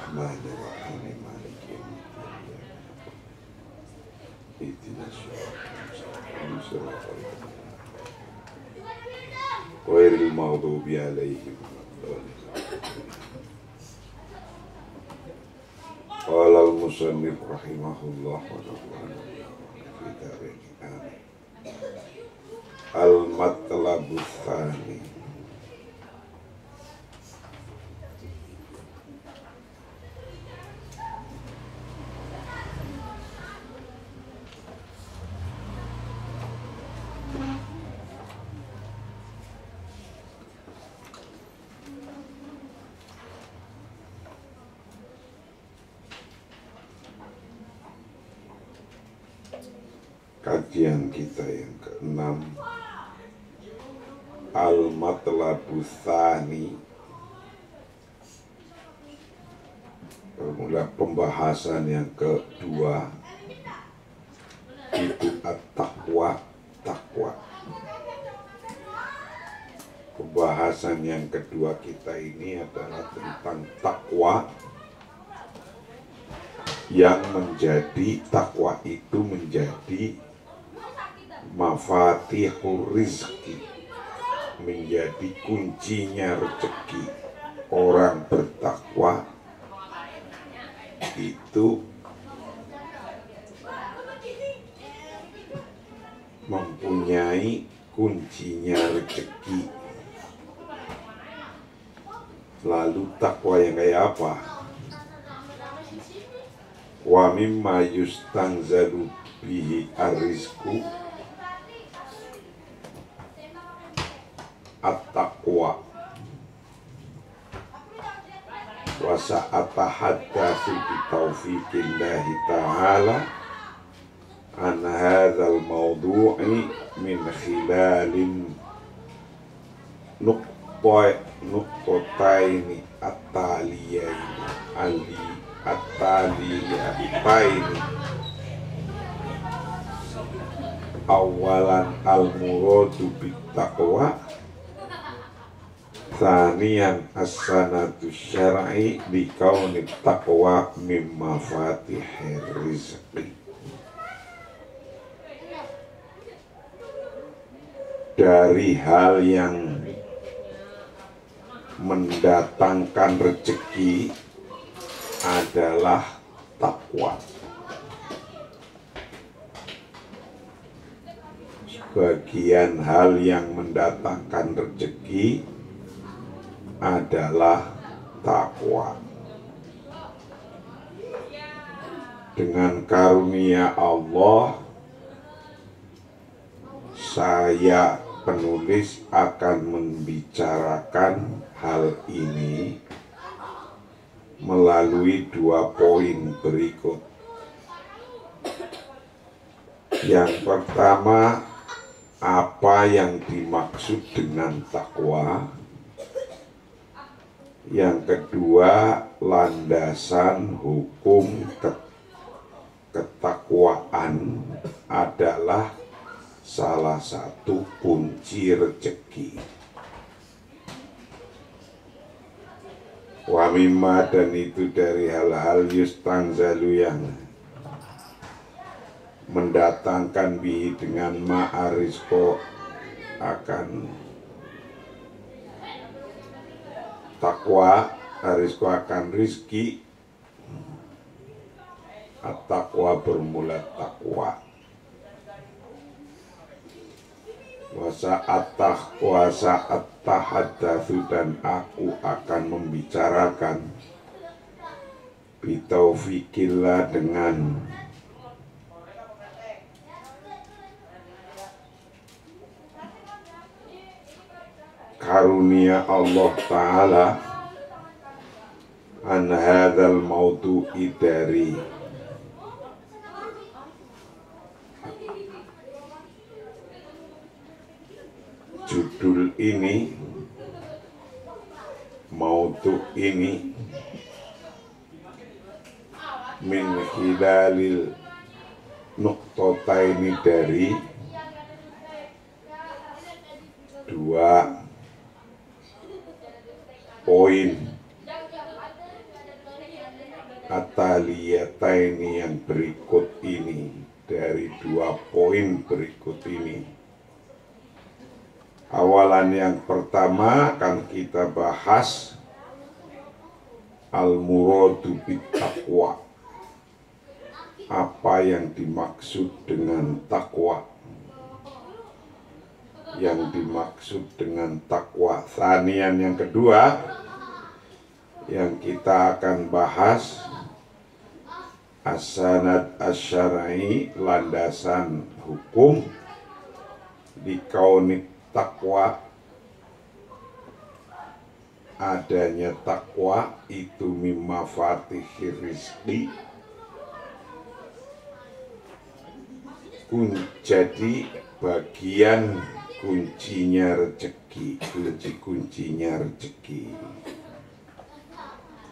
Bismillahirrahmanirrahim. Maliki yaumiddin. Ihdinas siratal mustaqim. Ghairil maghdubi 'alaihim waladdallin. Qala al-musannif rahimahullah wa nafa'ana fi dzalik. Amin. Al-matlabu tsani. Kajian kita yang ke-6, Al-Matlabu Tsani, bermula pembahasan yang kedua, itu at-taqwa, takwa. Pembahasan yang kedua kita ini adalah tentang takwa, yang menjadi takwa itu menjadi mafatihur rizki, menjadi kuncinya rezeki. Orang bertakwa itu mempunyai kuncinya rezeki. Lalu takwa yang kayak apa? Wa mimma yustanzalu bihi ar-rizku at-taqwa wa sa'atahaddatsu bi taufiqillahi ta'ala an hadzal mawdu'i min khilalin nuqtataini at-taliyaini awalan al-muradu bit-taqwa, tsaniyan as-sanadu syar'i bi kauni taqwa min mafatihir rizqi. Dari hal yang mendatangkan rezeki adalah takwa. Sebagian hal yang mendatangkan rezeki adalah takwa. Dengan karunia Allah, saya penulis akan membicarakan hal ini melalui 2 poin berikut. Yang pertama, apa yang dimaksud dengan takwa. Yang kedua, landasan hukum ketakwaan adalah salah satu kunci rezeki. Wa mimma, dan itu dari hal-hal yustanzalu yang mendatangkan bihi dengan ma'arizko akan takwa, arizko akan rizki. At-taqwa bermula takwa. Wasa'at tahaddatsu, dan aku akan membicarakan bitaufikillah, dengan karunia Allah Ta'ala an hadzal maudu'i, dari judul ini, maudu ini, min hilalil nuqtataini, dari 2 poin ataliyataini yang berikut ini, dari 2 poin berikut ini. Awalan yang pertama akan kita bahas al-muradu bit-taqwa. Apa yang dimaksud dengan takwa? Yang dimaksud dengan takwa. Tsaniyan yang kedua yang kita akan bahas as-sanad asy-syar'i, landasan hukum di kaunit takwa. Adanya takwa itu mimma fatihir rizqi, jadi bagian kuncinya rezeki, kunci-kuncinya rezeki.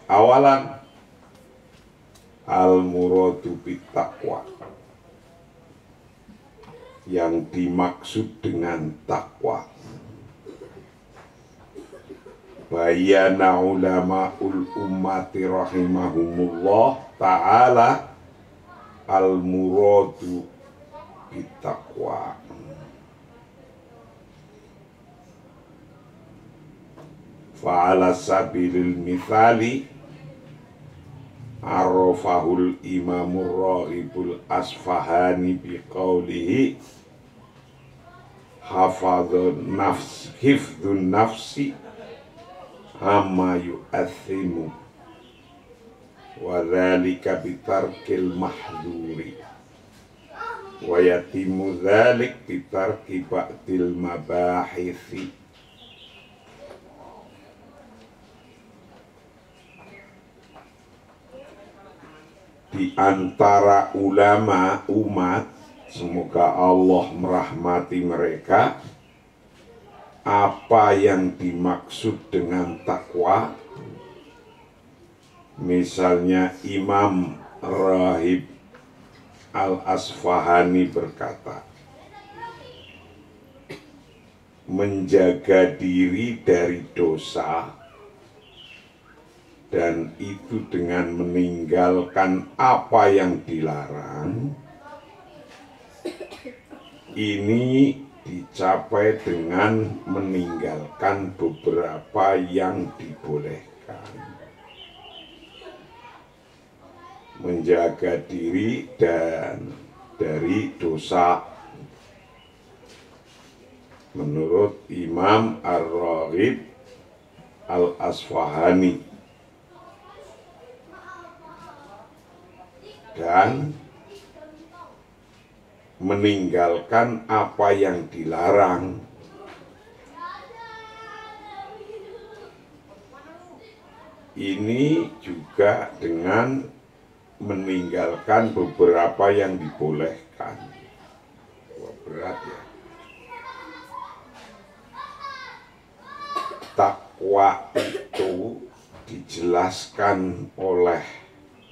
Awalan al-muradu bit-taqwa, yang dimaksud dengan takwa. Bayana ulama'ul ummati rahimahumullah ta'ala al-muradu bit-taqwa. Fa'ala sabilil mithali arrafahul imamur raghibul asfahani biqaulihi hifdzun nafsi amma yu'athimu wa dzalika bitarkil mahdhuri wa yatimu dzalik bitarki ba'dil mabahithi. Di antara ulama umat, semoga Allah merahmati mereka, apa yang dimaksud dengan takwa. Misalnya Imam Rahib Al-Asfahani berkata, menjaga diri dari dosa, dan itu dengan meninggalkan apa yang dilarang, ini dicapai dengan meninggalkan beberapa yang dibolehkan. Menjaga diri dan dari dosa menurut Imam Ar-Raghib Al-Asfahani, dan meninggalkan apa yang dilarang. Ini juga dengan meninggalkan beberapa yang dibolehkan. Wah, berat ya. Takwa itu dijelaskan oleh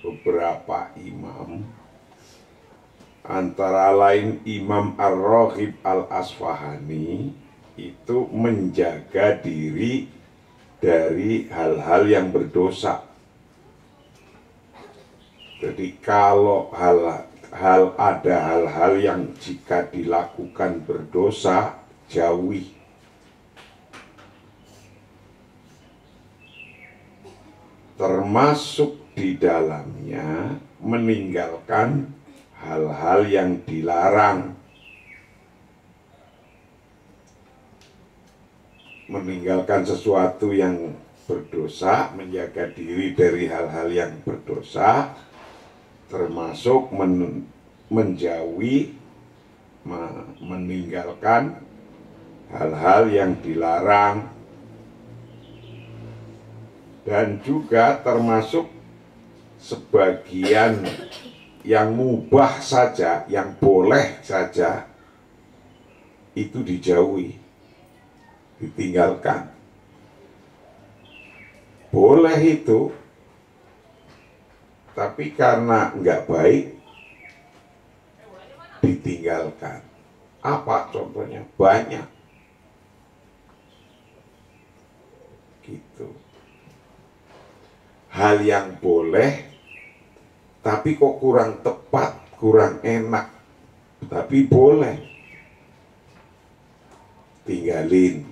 beberapa imam, antara lain Imam Ar-Raghib Al-Asfahani, itu menjaga diri dari hal-hal yang berdosa. Jadi kalau ada hal-hal yang jika dilakukan berdosa, jauhi. Termasuk di dalamnya meninggalkan hal-hal yang dilarang. Meninggalkan sesuatu yang berdosa, menjaga diri dari hal-hal yang berdosa, termasuk menjauhi, meninggalkan hal-hal yang dilarang. Dan juga termasuk sebagian yang mubah saja, yang boleh saja, itu dijauhi, ditinggalkan. Boleh itu, tapi karena enggak baik, ditinggalkan. Apa contohnya? Banyak. Gitu. Hal yang boleh tapi kok kurang tepat, kurang enak, tapi boleh, tinggalin.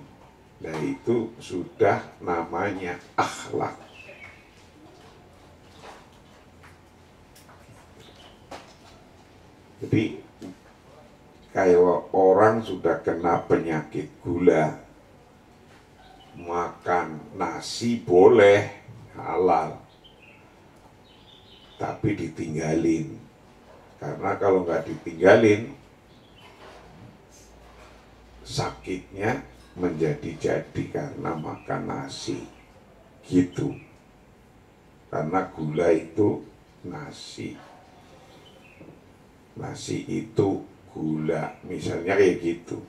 Nah itu sudah namanya akhlak. Jadi kalau orang sudah kena penyakit gula, makan nasi boleh, halal, tapi ditinggalin. Karena kalau nggak ditinggalin, sakitnya menjadi-jadi karena makan nasi, gitu. Karena gula itu nasi, nasi itu gula, misalnya kayak gitu.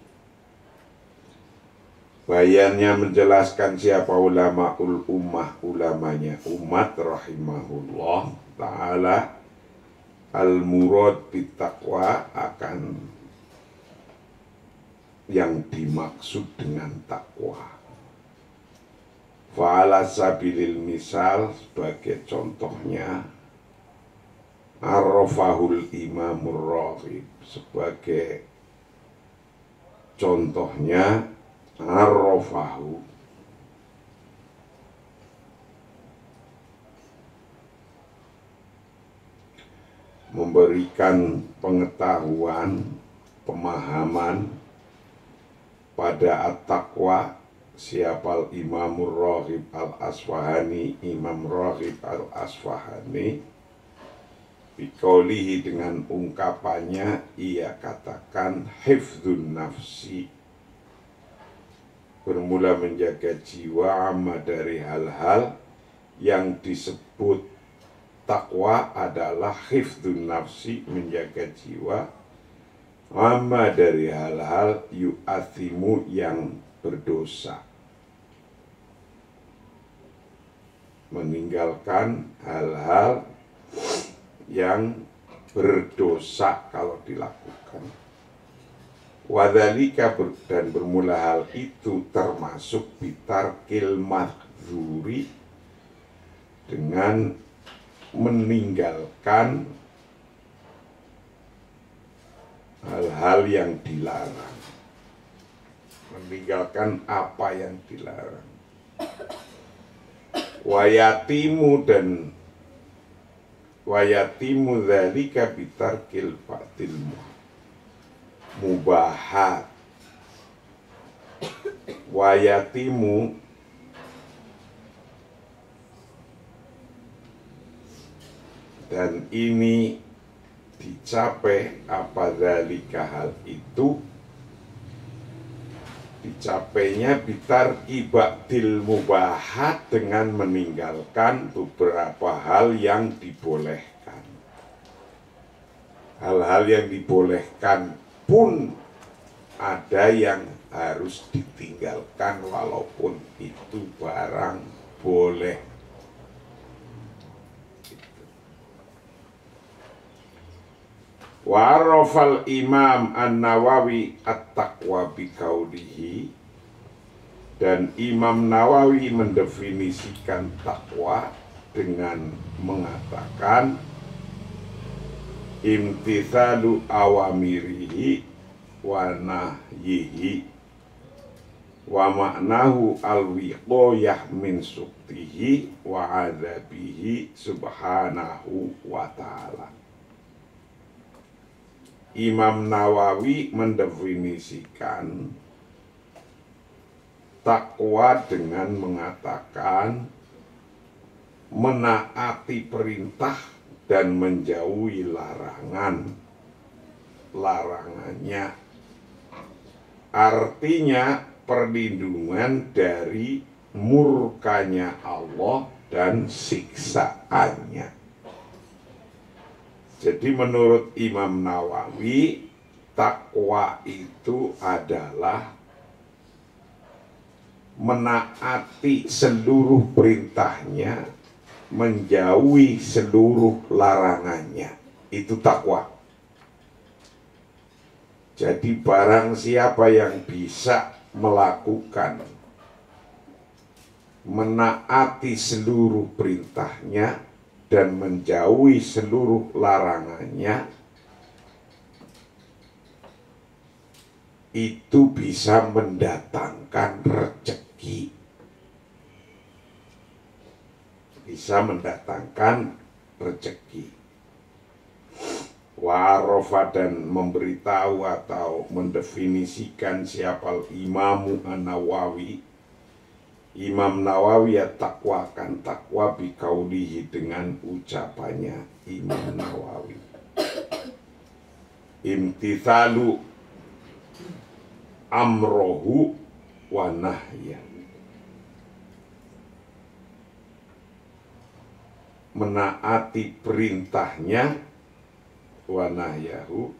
Bayannya menjelaskan siapa ulamaul ummah, ulamanya umat rahimahullah ta'ala. Al-murad bitaqwa, akan yang dimaksud dengan takwa. Fa'ala sabilil misal, sebagai contohnya arrafahul imamur raghib, sebagai contohnya arrafahu, memberikan pengetahuan, pemahaman pada at-taqwa. Siapa Imamur Raghib al-Asfahani, Imam Raghib al-Asfahani, biqaulihi, dengan ungkapannya, ia katakan hifdzun nafsi, bermula menjaga jiwa, amma dari hal-hal yang disebut takwa adalah hifdzun nafsi, menjaga jiwa, amma dari hal-hal yu'athimu, yang berdosa, meninggalkan hal-hal yang berdosa kalau dilakukan. Wadzalika, dan bermula hal itu termasuk bitarkil mahdzuri, dengan meninggalkan hal-hal yang dilarang, meninggalkan apa yang dilarang. Wayatimu, dan wayatimu dzalika bitarkil fa'til mubahat. Wayatimu, dan ini dicapai, apa dzalika, hal itu dicapainya bitarki ba'dil mubahat, dengan meninggalkan beberapa hal yang dibolehkan. Hal-hal yang dibolehkan pun ada yang harus ditinggalkan walaupun itu barang boleh. Wa arafal Imam An-Nawawi at-taqwa biqaulihi, dan Imam Nawawi mendefinisikan takwa dengan mengatakan imtithalu awamirihi wa nahyihi wa ma'nahu al-wiqayah min suktihi wa adzabihi subhanahu wa ta'ala. Imam Nawawi mendefinisikan takwa dengan mengatakan menaati perintah dan menjauhi larangannya. Artinya perlindungan dari murkanya Allah dan siksaannya. Jadi menurut Imam Nawawi, takwa itu adalah menaati seluruh perintahnya, menjauhi seluruh larangannya. Itu takwa. Jadi barang siapa yang bisa melakukan, menaati seluruh perintahnya dan menjauhi seluruh larangannya, itu bisa mendatangkan rezeki. Bisa mendatangkan rezeki. Wa'arofa dan memberitahu atau mendefinisikan siapa Imamu An-Nawawi. Imam Nawawi ya takwakan takwa bikaulihi dengan ucapannya Imam Nawawi. Imtithalu amrohu wa nahyan. Menaati perintahnya wa nahyahu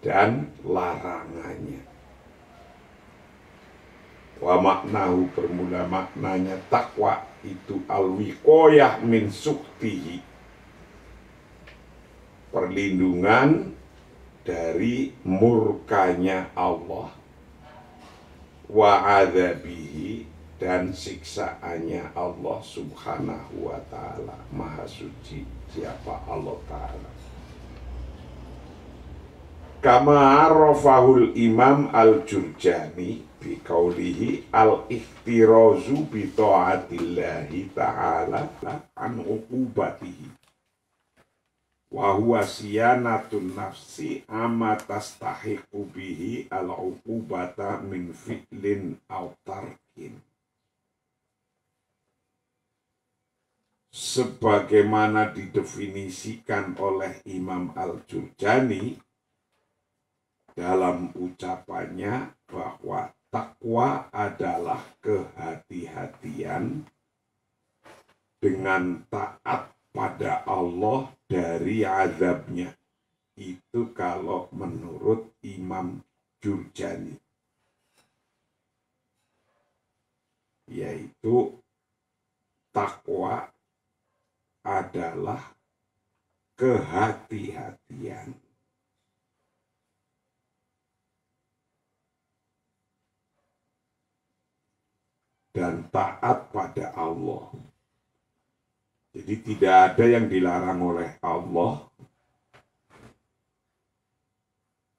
dan larangannya. Wa maknahu bermula maknanya takwa itu al-wiqayah min suktihi, perlindungan dari murkanya Allah, wa adzabihi dan siksaannya Allah subhanahu wa ta'ala. Maha suci siapa Allah ta'ala. Kama arrafahul Imam Al-Jurjani biqaulihi al-ihtirazu bi ta'atillahi ta'ala an uqubatihi wa huwa siyanatun nafsi amma tastahiqu bihi al-uqubata min fi'lin aw tarkin. Sebagaimana didefinisikan oleh Imam Al-Jurjani dalam ucapannya bahwa takwa adalah kehati-hatian dengan taat pada Allah dari azabnya. Itu kalau menurut Imam Jurjani, yaitu takwa adalah kehati-hatian dan taat pada Allah. Jadi tidak ada yang dilarang oleh Allah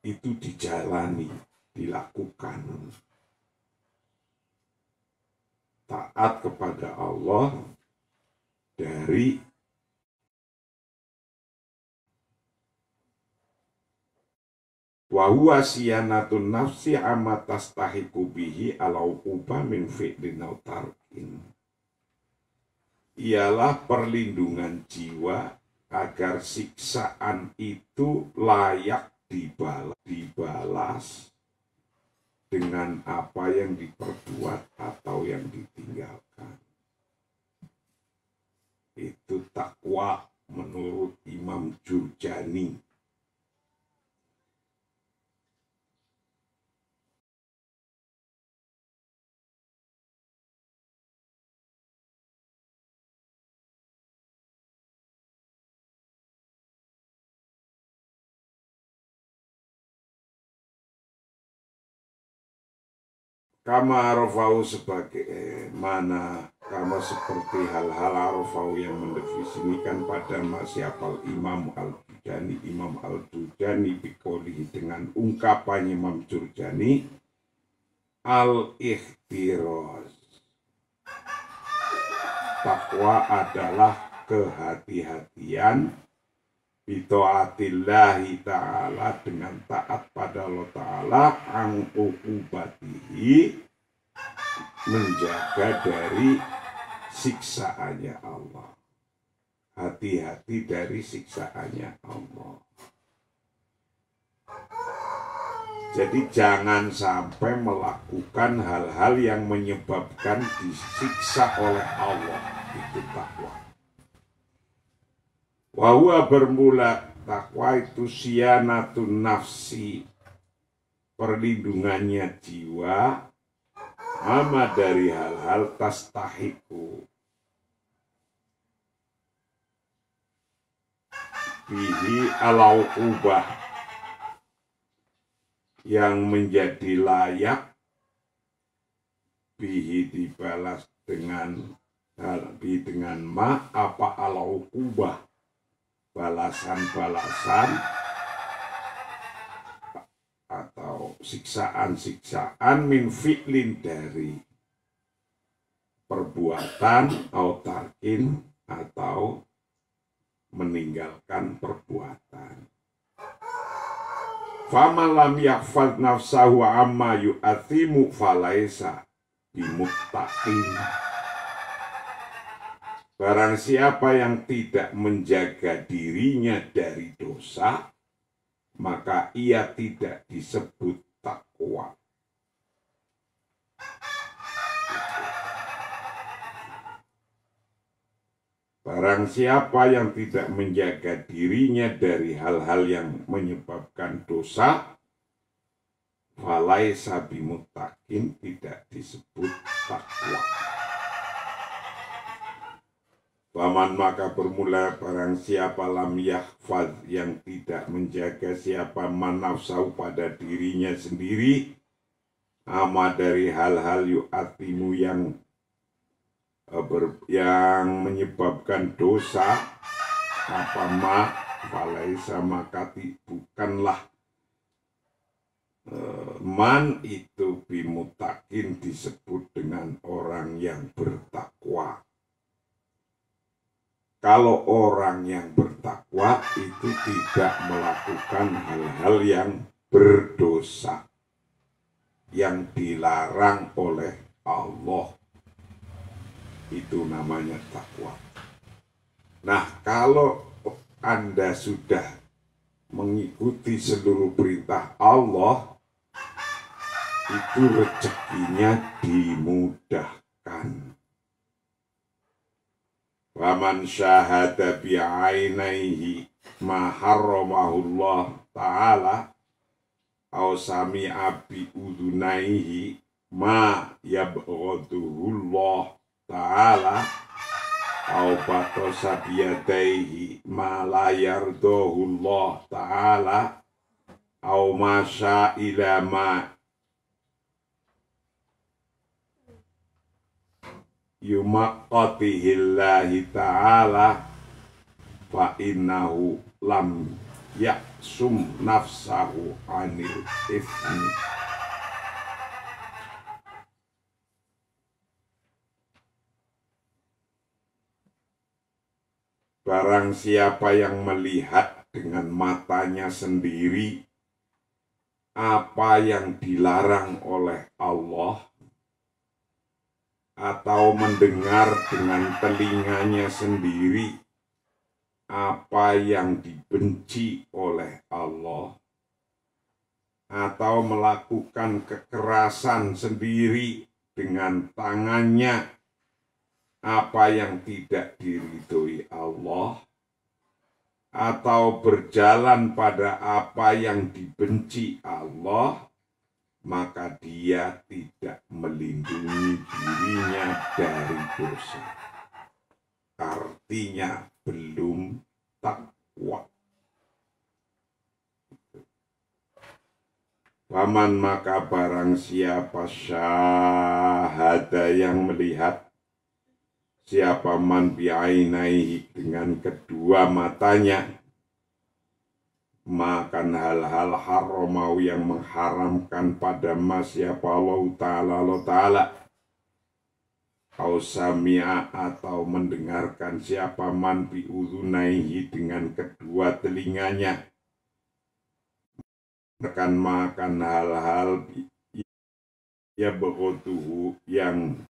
itu dijalani, dilakukan. Taat kepada Allah dari wa huwa siyanatun nafsi amma tastahiqu bihi al-uquba min fi'lin aw tarkin. Ialah perlindungan jiwa agar siksaan itu layak dibalas dengan apa yang diperbuat atau yang ditinggalkan. Itu takwa menurut Imam Jurjani. Kama arafau sebagai mana kama seperti hal-hal arafau yang mendefinisikan pada siapa Imam Al-Jurjani. Imam Al-Jurjani biqaulihi dengan ungkapan Imam Jurjani al-ikhtiraz. Takwa adalah kehati-hatian bita'atillahi ta'ala dengan taat pada Allah ta'ala ang uqubatihi menjaga dari siksaannya Allah. Hati-hati dari siksaannya Allah. Jadi jangan sampai melakukan hal-hal yang menyebabkan disiksa oleh Allah. Itu takwa. Wahwa bermula takwa itu siyanatun nafsi, perlindungannya jiwa, ama dari hal-hal tastahiku bihi al-uqubah, yang menjadi layak bihi dibalas dengan Harbi dengan ma apa al-uqubah, balasan-balasan atau siksaan-siksaan min fi'lin dari perbuatan atau tarkin atau meninggalkan perbuatan. Faman lam yakfal nafsahu amma yu'athimu falaisa bimuttaqin. Barang siapa yang tidak menjaga dirinya dari dosa, maka ia tidak disebut takwa. Barang siapa yang tidak menjaga dirinya dari hal-hal yang menyebabkan dosa, falaisa bimuttaqin, tidak disebut takwa. Paman maka bermula barang siapa lam yahfaz, yang tidak menjaga siapa man nafsahu pada dirinya sendiri, ama dari hal-hal yu'atimu yang menyebabkan dosa, apa ma falaisa maka bukanlah man itu bimuttaqin disebut dengan orang yang bertakwa. Kalau orang yang bertakwa itu tidak melakukan hal-hal yang berdosa, yang dilarang oleh Allah, itu namanya takwa. Nah, kalau Anda sudah mengikuti seluruh perintah Allah, itu rezekinya dimudahkan. Waman syahada bi'ainaihi ma harramahullah ta'ala aw sami'a bi udunaihi ma yabghaduhullah ta'ala aw batosa biyadaihi ma la yardahullah ta'ala aw masya ila ma yumaqqatihillahi ta'ala fa innahu lam yaksum nafsahu anil ifni. Barang siapa yang melihat dengan matanya sendiri apa yang dilarang oleh Allah, atau mendengar dengan telinganya sendiri apa yang dibenci oleh Allah, atau melakukan kekerasan sendiri dengan tangannya apa yang tidak diridhoi Allah, atau berjalan pada apa yang dibenci Allah, maka dia tidak melindungi dirinya dari dosa. Artinya belum takwa. Paman maka barang siapa syahada yang melihat, siapa man bi'ainaihi dengan kedua matanya, makan hal-hal haramau yang mengharamkan pada siapa Allah Ta'ala, Ausami'a atau mendengarkan siapa man bi'udhunaihi dengan kedua telinganya, makan hal-hal ya begotuhu yang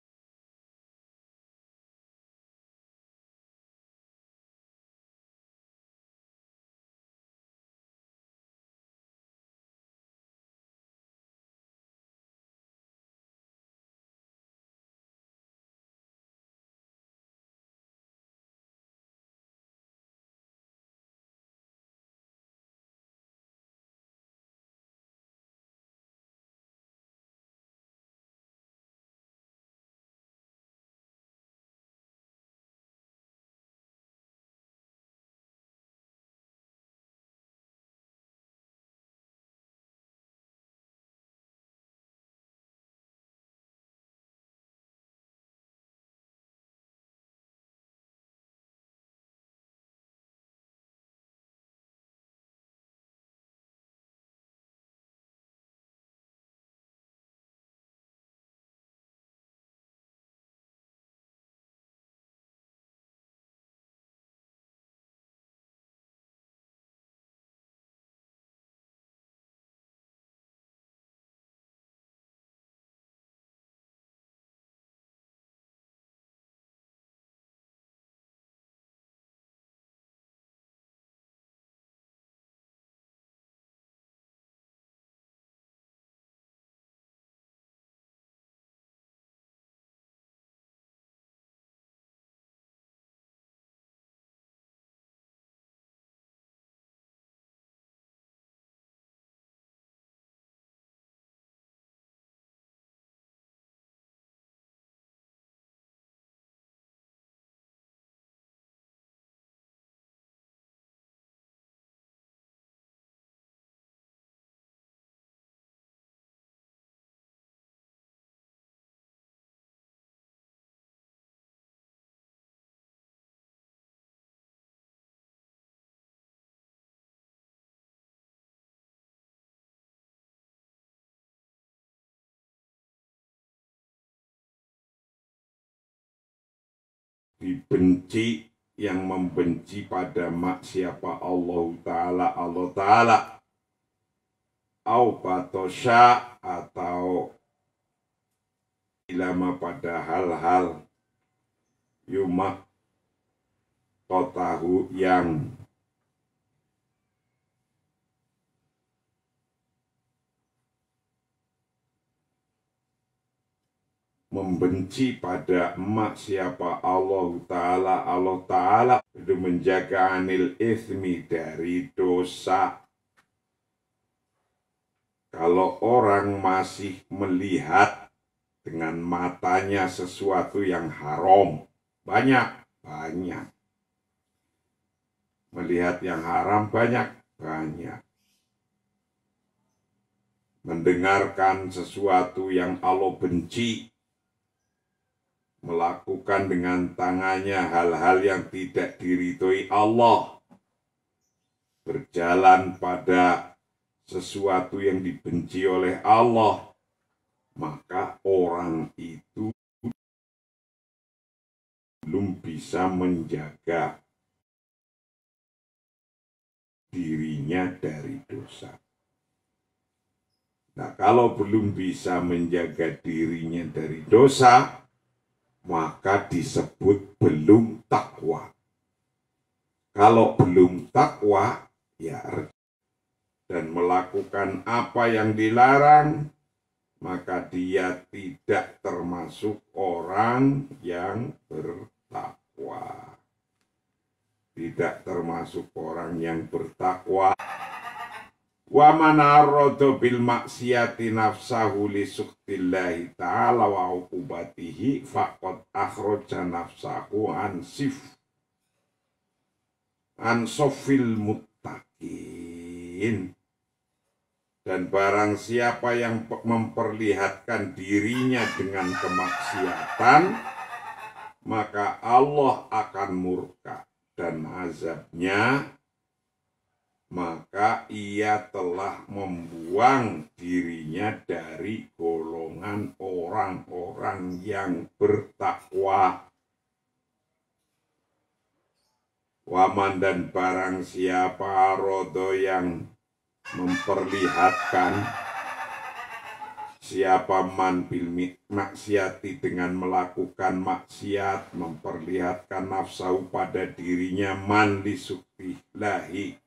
dibenci, yang membenci pada siapa Allah Ta'ala, au batosya, atau ilama pada hal-hal yumak kotahu yang membenci pada siapa Allah Ta'ala itu menjaga anil ismi, dari dosa. Kalau orang masih melihat dengan matanya sesuatu yang haram, banyak melihat yang haram, banyak mendengarkan sesuatu yang Allah benci, melakukan dengan tangannya hal-hal yang tidak diridhoi Allah, berjalan pada sesuatu yang dibenci oleh Allah, maka orang itu belum bisa menjaga dirinya dari dosa. Nah, kalau belum bisa menjaga dirinya dari dosa, maka disebut belum takwa. Kalau belum takwa, ya, dan melakukan apa yang dilarang, maka dia tidak termasuk orang yang bertakwa. Tidak termasuk orang yang bertakwa. Wa man arada bil maksiati nafsahu li sukhtillahi ta'ala wa uqubatihi faqad akhraja nafsahu an sofil muttaqin. Dan barang siapa yang memperlihatkan dirinya dengan kemaksiatan, maka Allah akan murka dan azabnya, maka ia telah membuang dirinya dari golongan orang-orang yang bertakwa. Waman, dan barang siapa rodo yang memperlihatkan, siapa man bil maksiati, dengan melakukan maksiat, memperlihatkan nafsu pada dirinya, man li suktillahi,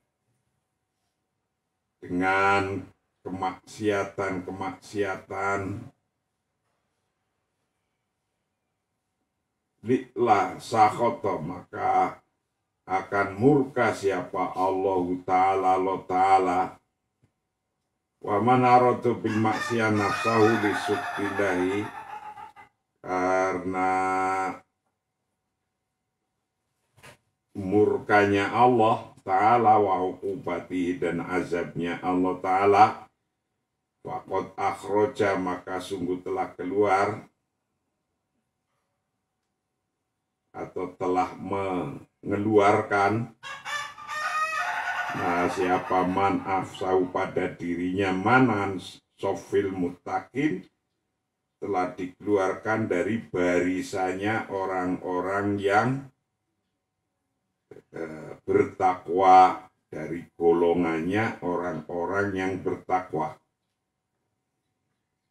dengan kemaksiatan li'lah sakhoto, maka akan murka siapa Allah Ta'ala. Wa man arada bil maksiyah nafsahu li suktillahi, karena murkanya Allah Ta'ala wa uqubatihi, dan azabnya Allah Ta'ala, faqad akhraja, maka sungguh telah keluar atau telah mengeluarkan, nah siapa man afsau pada dirinya, manan sofil muttaqin, telah dikeluarkan dari barisannya orang-orang yang bertakwa, dari golongannya orang-orang yang bertakwa.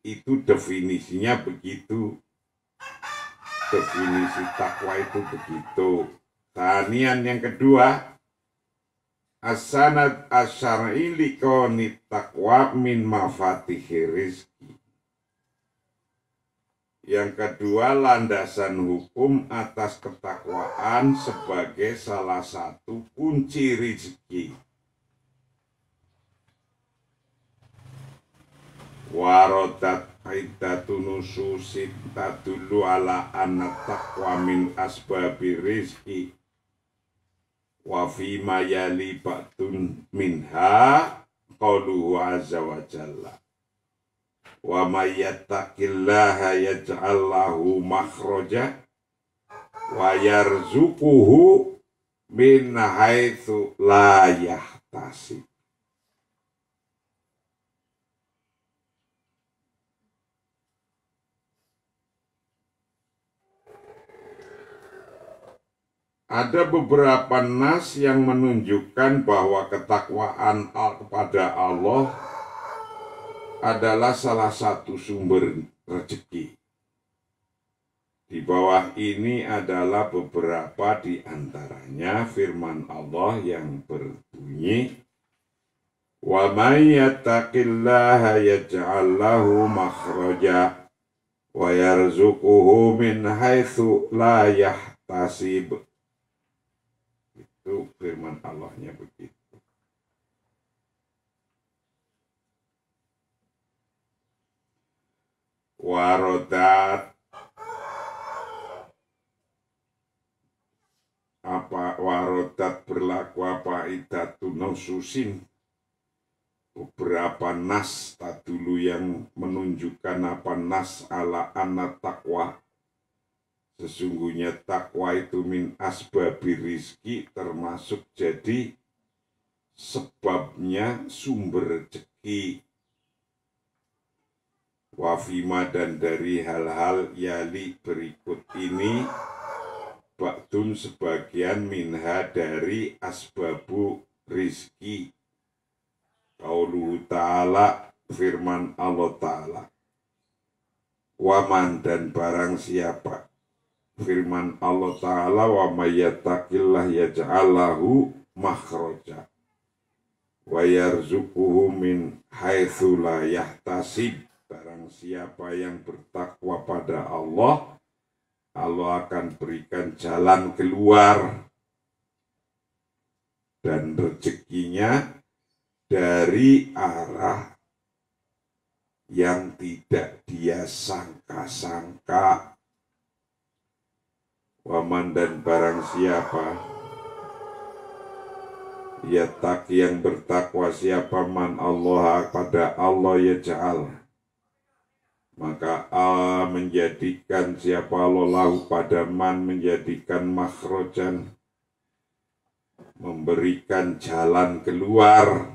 Itu definisinya begitu. Definisi takwa itu begitu. Tanian yang kedua, as-sanad asyar'i liqoni taqwa min mafatihi rizki. Yang kedua, landasan hukum atas ketakwaan sebagai salah satu kunci rezeki. Warodat aidatun nususin tadullu ala anna taqwa min asbabi rizki wa fima yali ba'dun minha qauluhu azza wa jalla wa may yattaqillaha yaj'al lahu makhraja wa yarzuquhu min haitsu la yahtasib. Ada beberapa nas yang menunjukkan bahwa ketakwaan kepada Allah adalah salah satu sumber rezeki. Di bawah ini adalah beberapa di antaranya firman Allah yang berbunyi, "Wa may yattaqillaha yaj'al lahu makhraja wa yarzuquhu min haitsu la yahtasib." Itu firman Allahnya begitu. Warodat warodat berlaku apa idatu nususin, beberapa nas dulu yang menunjukkan apa nas ala anna taqwa, sesungguhnya takwa itu min asbabir rizki, termasuk jadi sebabnya sumber rezeki. Wafima, dan dari hal-hal yali berikut ini, ba'dun sebagian minha dari asbabu rizki. Qauluhu ta'ala, firman Allah ta'ala. Waman, dan barang siapa, firman Allah ta'ala, wa mayyattaqillah yaj'al lahu makhraja wa yarzuquhu min haitsu la yahtasib. Barang siapa yang bertakwa pada Allah, Allah akan berikan jalan keluar dan rezekinya dari arah yang tidak dia sangka-sangka. Waman, dan barang siapa yattaqi, yang bertakwa siapa man Allah pada Allah yaj'al, maka Allah menjadikan siapa Allah lahu pada man, menjadikan makhrojan, memberikan jalan keluar,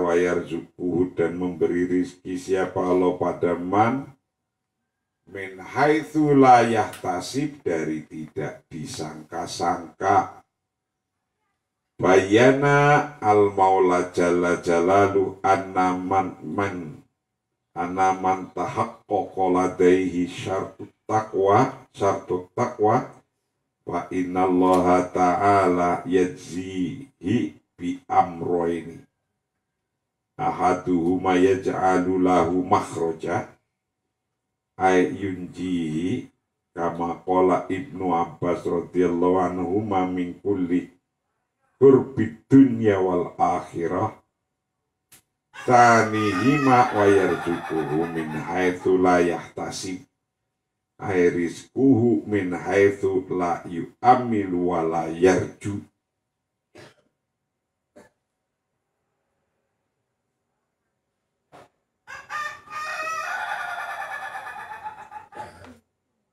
wa yarzuquhu, dan memberi rizki siapa Allah pada man, min haitsu la yahtasib, dari tidak disangka-sangka. Bayana al-maula jalla jalalu anaman tahaqqaqa ladaihi syartut taqwa wa innallaha ta'ala yajzihi bi amroini ahaduhuma yaj'alu lahu makhraja ay yunjihi kama qala Ibnu Abbas radhiyallahu anhu ma min kulli kurbid dunya wal akhirah tanihima wa yarzuquhu min haitsu la yahtasib ay rizquhu min haitsu la yu'amilu wa la yarju.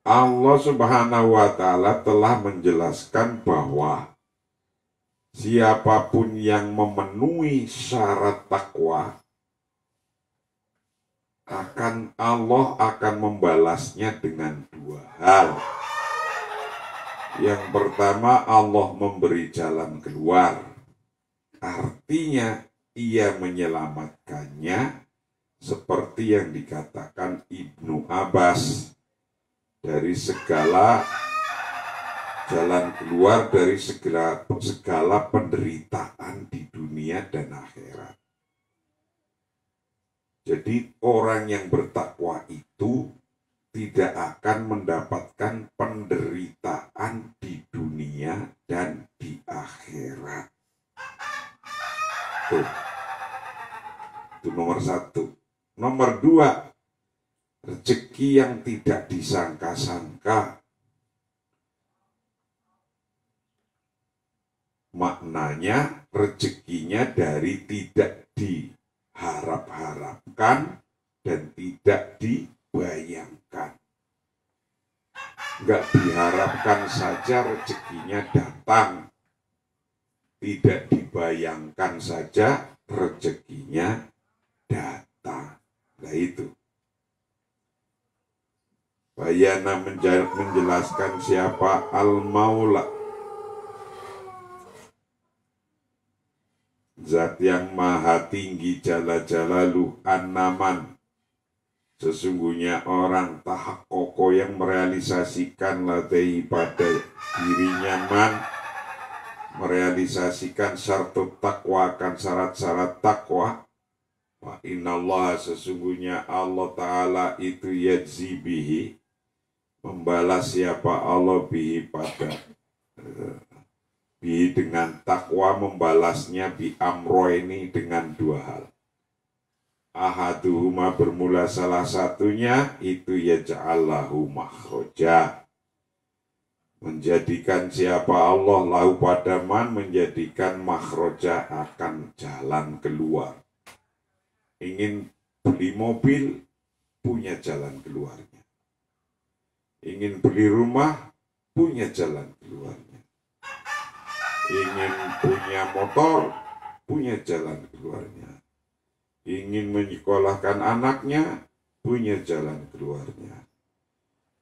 Allah Subhanahu wa ta'ala telah menjelaskan bahwa siapapun yang memenuhi syarat takwa, Allah akan membalasnya dengan dua hal. Yang pertama, Allah memberi jalan keluar. Artinya, ia menyelamatkannya seperti yang dikatakan Ibnu Abbas, dari segala jalan keluar dari segala penderitaan di dunia dan akhirat. Jadi orang yang bertakwa itu tidak akan mendapatkan penderitaan di dunia dan di akhirat. Tuh. Itu nomor satu. Nomor dua, rezeki yang tidak disangka-sangka. Maknanya rezekinya dari tidak diharap-harapkan dan tidak dibayangkan. Enggak diharapkan saja rezekinya datang, tidak dibayangkan saja rezekinya datang. Nah itu. Bayana menjelaskan siapa Al-Maula, zat yang maha tinggi jala jalalu, an-naman, sesungguhnya orang tahakkoko yang merealisasikan ladai pada dirinya man, merealisasikan syartut takwa, akan syarat-syarat takwa. Wa innallaha, sesungguhnya Allah Ta'ala itu yajzi bihi, membalas siapa Allah bihi pada bihi dengan takwa, membalasnya bi amro ini dengan dua hal. Ahaduhuma, bermula salah satunya itu yaj'allahu makhroja, menjadikan siapa Allah lahu pada man, menjadikan makhroja, akan jalan keluar. Ingin beli mobil, punya jalan keluarnya. Ingin beli rumah, punya jalan keluarnya. Ingin punya motor, punya jalan keluarnya. Ingin menyekolahkan anaknya, punya jalan keluarnya.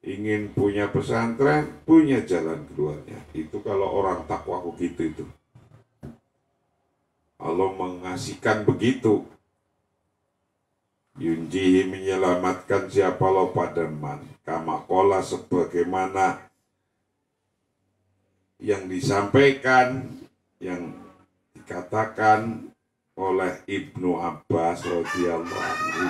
Ingin punya pesantren, punya jalan keluarnya. Itu kalau orang takwa begitu itu. Allah mengasihkan begitu. Yunjihi, menyelamatkan siapa lo pada man, kama kola, sebagaimana yang disampaikan, yang dikatakan oleh Ibnu Abbas radhiyallahu anhu,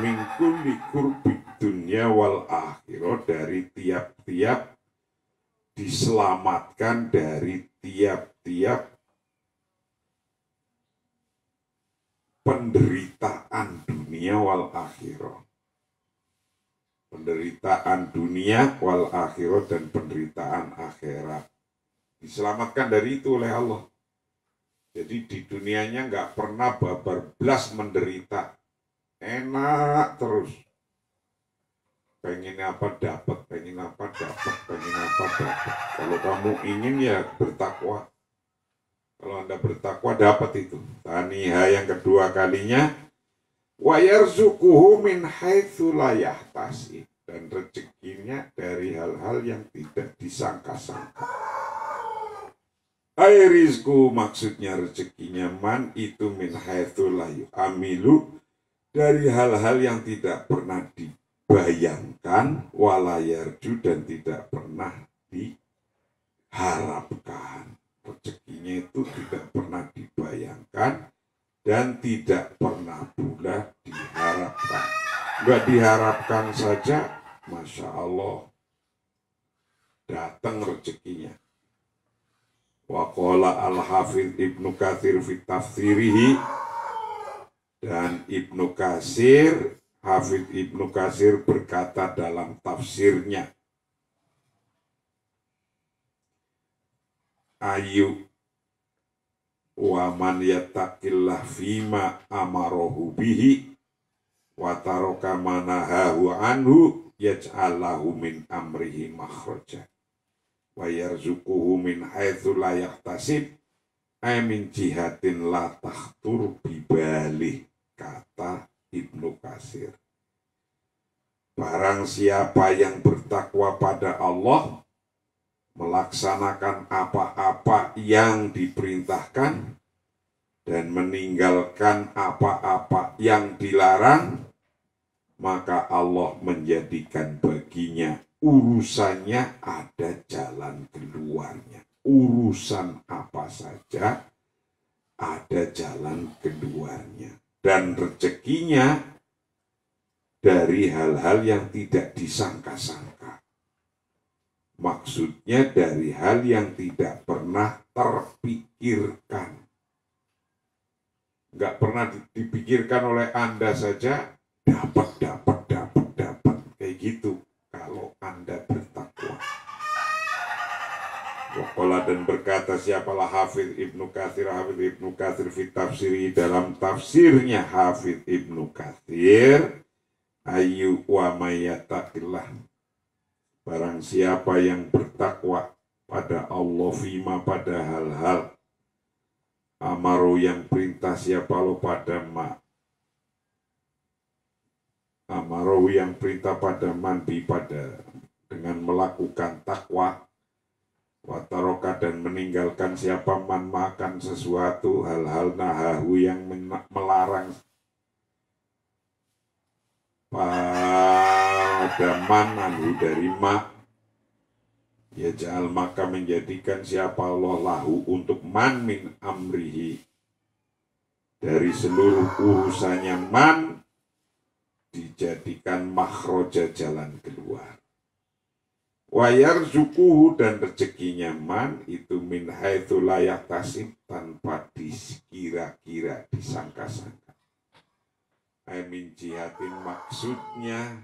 min kulli kurbid dunya wal akhirah, dari tiap-tiap diselamatkan dari tiap-tiap penderitaan dunia wal akhirah. Penderitaan dunia wal akhirah dan penderitaan akhirat. Diselamatkan dari itu oleh Allah. Jadi di dunianya nggak pernah babar belas menderita. Enak terus. Pengen apa dapat, pengen apa dapat, pengen apa dapat. Kalau kamu ingin ya bertakwa. Kalau Anda bertakwa dapat itu. Taniha, yang kedua kalinya, wa yarzuquhu min haitsu la yahtasib, dan rezekinya dari hal-hal yang tidak disangka-sangka. Ai rizku, maksudnya rezekinya man itu min haitsu la yu'amilu, dari hal-hal yang tidak pernah dibayangkan, wala yarju, dan tidak pernah diharapkan. Rezekinya itu tidak pernah dibayangkan dan tidak pernah pula diharapkan. Nggak diharapkan saja, Masya Allah, datang rezekinya. Wa qala al-Hafidh Ibnu Katsir fi tafsirihi, dan Ibnu Katsir, Hafidh Ibnu Katsir berkata dalam tafsirnya, ayu wa man yattaqillah fima amarohu bihi wa taraka manahahu anhu yaj'alahu min amrihi makhraja wa yarzuquhu min haitsu la yahtasib ay min jihatin la takhtur bibali, kata Ibnu Katsir. Barang siapa yang bertakwa pada Allah, melaksanakan apa-apa yang diperintahkan dan meninggalkan apa-apa yang dilarang, maka Allah menjadikan baginya urusannya ada jalan keluarnya. Urusan apa saja ada jalan keluarnya. Dan rezekinya dari hal-hal yang tidak disangka-sangka. Maksudnya dari hal yang tidak pernah terpikirkan. Nggak pernah dipikirkan oleh Anda saja, dapat. Kayak gitu kalau Anda bertakwa. Waqala, dan berkata siapalah Hafidh Ibnu Katsir, Hafidh Ibnu Katsir fi tafsiri, dalam tafsirnya Hafidh Ibnu Katsir, ayu wa mayyataqillah, barang siapa yang bertakwa pada Allah fima, pada hal-hal amaru yang perintah siapa lo pada ma, Amarohu yang perintah pada mandi pada dengan melakukan takwa, wataroka dan meninggalkan siapa man makan sesuatu hal-hal nahahu yang melarang pada man anhu dari ma, ya ja'al maka menjadikan siapa Allah lahu untuk man min amrihi dari seluruh urusannya man dijadikan makhroja jalan keluar. Wayar zukuhu dan rezekinya man itu min haitsu la yahtasib tanpa dikira-kira disangka-sangka. Min jihatin maksudnya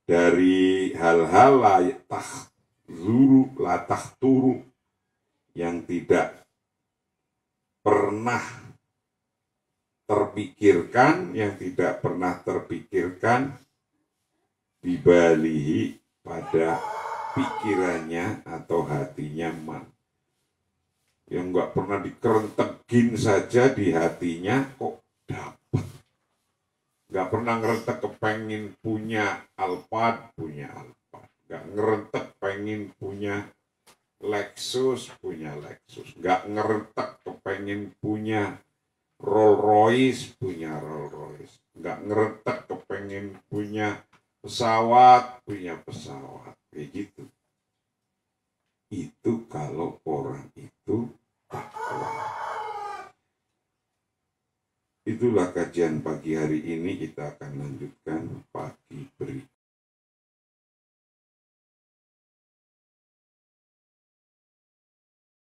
dari hal-hal la tahturu yang tidak pernah terpikirkan, dibalihi pada pikirannya atau hatinya man. Yang nggak pernah dikerentegin saja di hatinya kok dapat. Nggak pernah ngerentek kepengin punya Alphard, punya Alphard. Nggak ngerentek pengen punya Lexus, punya Lexus. Nggak ngerentek kepengen punya Rolls Royce, punya Rolls Royce. Nggak ngerentek kepengen punya pesawat, punya pesawat. Kayak gitu. Itu kalau orang itu takwa. Itulah kajian pagi hari ini, kita akan lanjutkan pagi berikutnya.